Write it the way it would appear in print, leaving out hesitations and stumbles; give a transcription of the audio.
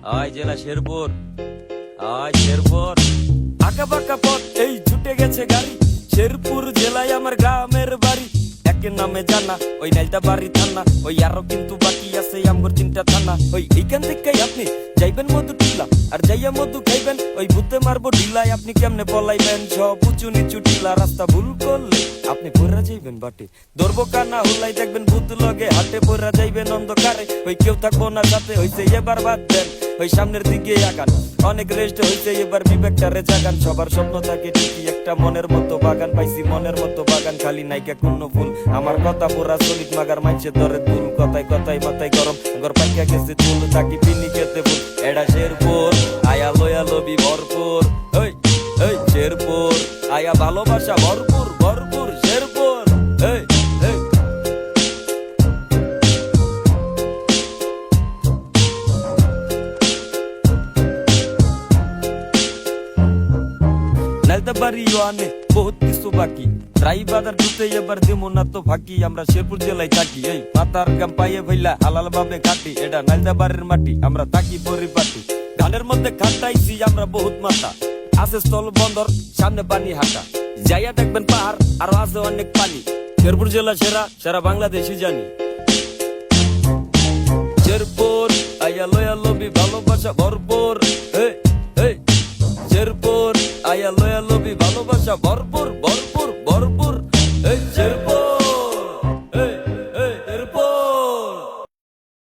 আয় জেলা শেরপুর, আয় শেরপুর। আঁকা বাঁকা পথ এই ছুটে গেছে গাড়ি, শেরপুর জেলায় আমার গ্রামের বাড়ি। একের নামে জানা ওই নাইলতা বাড়ি থানা, ওই আরো কিন্তু বাকি আছে আমগর চিন্তা থানা। ওই এইখান থেকে আপনি যাইবেন মধু টিলা, আর যাইয়া মধু খাইবেন ওই ভূতে মারবো ঢিলায়। আপনি কেমনে পলাইবেন সব উঁচু নিচু টিলা, রাস্তা ভুল করলে আপনি পড়া যাইবেন বাটে। ধরবো কানা হুলাই দেখবেন ভূত লগে হাটে, পড়া যাইবেন অন্ধকারে ওই কেউ থাকবো না সাথে। হইছে এবার বাদ দেন ওই সামনের দিকে আগান, অনেক রেস্ট হইছে এবার বিবেকটারে জাগান। সবার স্বপ্ন থাকে ঠিকই একটা মনের মতো বাগান, পাইছি মনের মতো বাগান খালি নাইকা কোনো ফুল। আমার কথা পুরা সলিড মাগার মাইছে ধরে দুল, কথায় কথায় মাথায় গরম ঘর পাইকা গেছে চুল, তাকি পিনি খেতে ফুল। এডা শেরপুর আয়া লয়া লবি ভরপুর, ওই ওই শেরপুর আয়া ভালোবাসা ভরপুর ভরপুর শেরপুর। এই এই নাইলতা বাড়িও আনে বহুত কিছু বাকি, রাই বাজার ঢুকতে এবার দিমু না তো ফাঁকি। আমরা শেরপুর জেলায় থাকি, এই মাথার গাম পাইয়ে ফেলা হালাল ভাবে খাটি। এটা নাইলতা বাড়ির মাটি, আমরা থাকি পরিপাটি। গানের মধ্যে খাটাইছি আমরা বহুত মাথা, আছে স্থল বন্দর সামনে পানি হাঁটা। যাইয়া দেখবেন পাহাড় আরো আছে অনেক পানি। শেরপুর জেলা সেরা সারা বাংলাদেশি জানি। শেরপুর আয়া লয়া লবি ভালোবাসা ভরপুর, শেরপুর আয়া লয়া লবি ভালোবাসা ভরপুর।